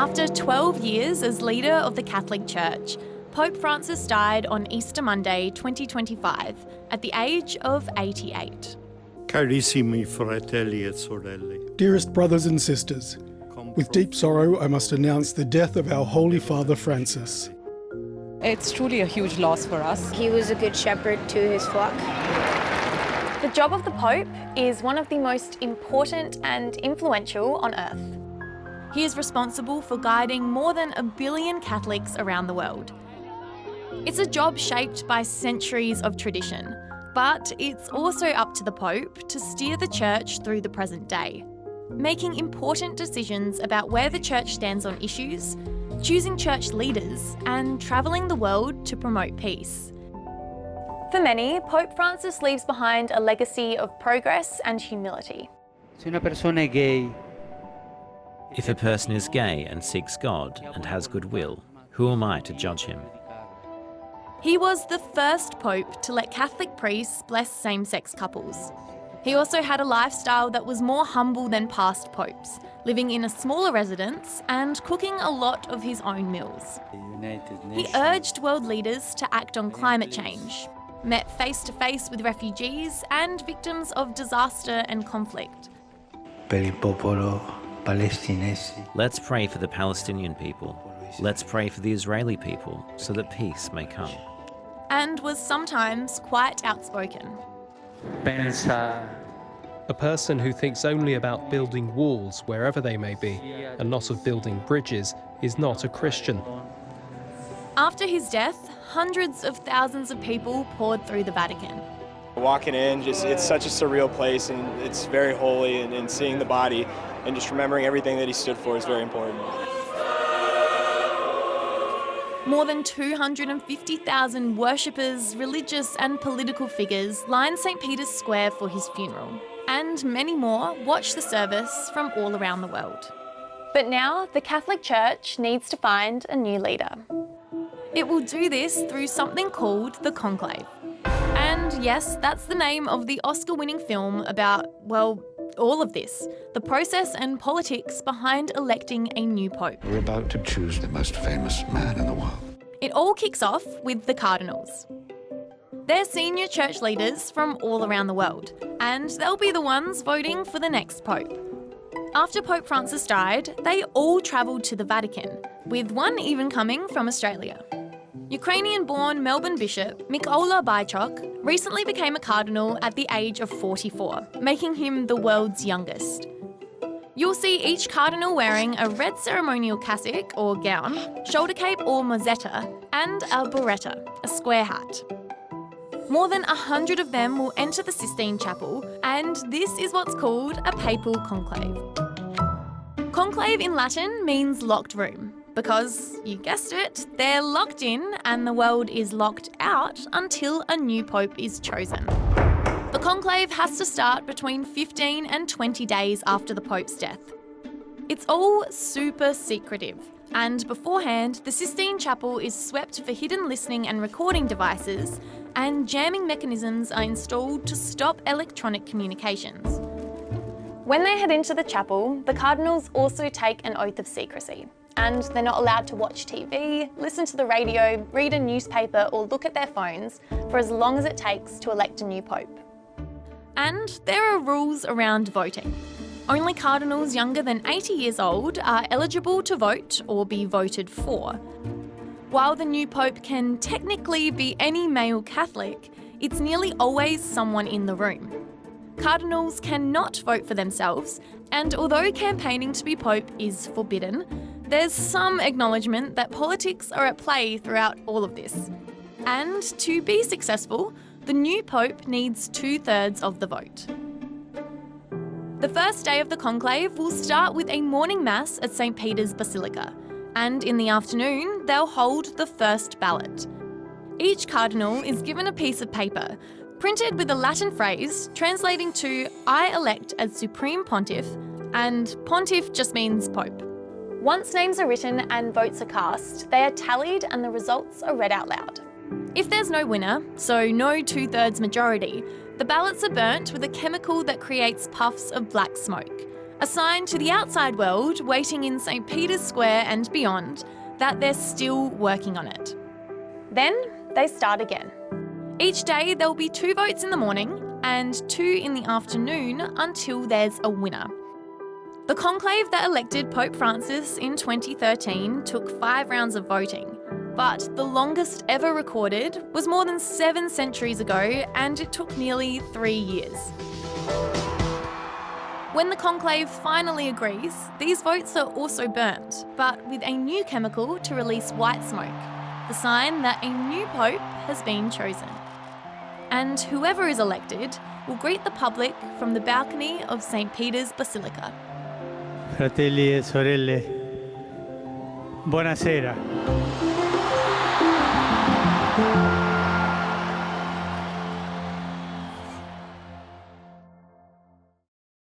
After 12 years as leader of the Catholic Church, Pope Francis died on Easter Monday 2025 at the age of 88. Carissimi fratelli et sorelle. Dearest brothers and sisters, with deep sorrow I must announce the death of our Holy Father Francis. It's truly a huge loss for us. He was a good shepherd to his flock. The job of the Pope is one of the most important and influential on earth. He is responsible for guiding more than 1 billion Catholics around the world. It's a job shaped by centuries of tradition, but it's also up to the Pope to steer the Church through the present day, making important decisions about where the Church stands on issues, choosing Church leaders, and travelling the world to promote peace. For many, Pope Francis leaves behind a legacy of progress and humility. If a person is gay and seeks God and has goodwill, who am I to judge him? He was the first Pope to let Catholic priests bless same-sex couples. He also had a lifestyle that was more humble than past popes, living in a smaller residence and cooking a lot of his own meals. He urged world leaders to act on climate change, met face-to-face with refugees and victims of disaster and conflict. Let's pray for the Palestinian people. Let's pray for the Israeli people so that peace may come. And was sometimes quite outspoken. A person who thinks only about building walls wherever they may be and not of building bridges is not a Christian. After his death, hundreds of thousands of people poured through the Vatican. Walking in, it's such a surreal place, and it's very holy, and seeing the body and just remembering everything that he stood for is very important. More than 250,000 worshippers, religious and political figures lined St. Peter's Square for his funeral, and many more watched the service from all around the world. But now the Catholic Church needs to find a new leader. It will do this through something called the Conclave. And yes, that's the name of the Oscar-winning film about, well, all of this, the process and politics behind electing a new pope. We're about to choose the most famous man in the world. It all kicks off with the cardinals. They're senior church leaders from all around the world, and they'll be the ones voting for the next pope. After Pope Francis died, they all travelled to the Vatican, with one even coming from Australia. Ukrainian-born Melbourne Bishop Mykola Bychok recently became a cardinal at the age of 44, making him the world's youngest. You'll see each cardinal wearing a red ceremonial cassock or gown, shoulder cape or mozzetta, and a biretta, a square hat. More than 100 of them will enter the Sistine Chapel, and this is what's called a papal conclave. Conclave in Latin means locked room, because, you guessed it, they're locked in and the world is locked out until a new pope is chosen. The conclave has to start between 15 and 20 days after the pope's death. It's all super secretive, and beforehand, the Sistine Chapel is swept for hidden listening and recording devices, and jamming mechanisms are installed to stop electronic communications. When they head into the chapel, the cardinals also take an oath of secrecy. And they're not allowed to watch TV, listen to the radio, read a newspaper or look at their phones for as long as it takes to elect a new pope. And there are rules around voting. Only cardinals younger than 80 years old are eligible to vote or be voted for. While the new pope can technically be any male Catholic, it's nearly always someone in the room. Cardinals cannot vote for themselves, and although campaigning to be pope is forbidden, there's some acknowledgement that politics are at play throughout all of this. And to be successful, the new pope needs 2/3 of the vote. The first day of the conclave will start with a morning mass at St. Peter's Basilica, and in the afternoon, they'll hold the first ballot. Each cardinal is given a piece of paper, printed with a Latin phrase translating to "I elect as Supreme Pontiff," and Pontiff just means Pope. Once names are written and votes are cast, they are tallied and the results are read out loud. If there's no winner, so no 2/3 majority, the ballots are burnt with a chemical that creates puffs of black smoke, A sign to the outside world waiting in St. Peter's Square and beyond that they're still working on it. Then they start again. Each day there'll be 2 votes in the morning and 2 in the afternoon until there's a winner. The conclave that elected Pope Francis in 2013 took 5 rounds of voting, but the longest ever recorded was more than 7 centuries ago, and it took nearly 3 years. When the conclave finally agrees, these votes are also burnt, but with a new chemical to release white smoke, the sign that a new pope has been chosen. And whoever is elected will greet the public from the balcony of St. Peter's Basilica. Fratelli e sorelle, buonasera.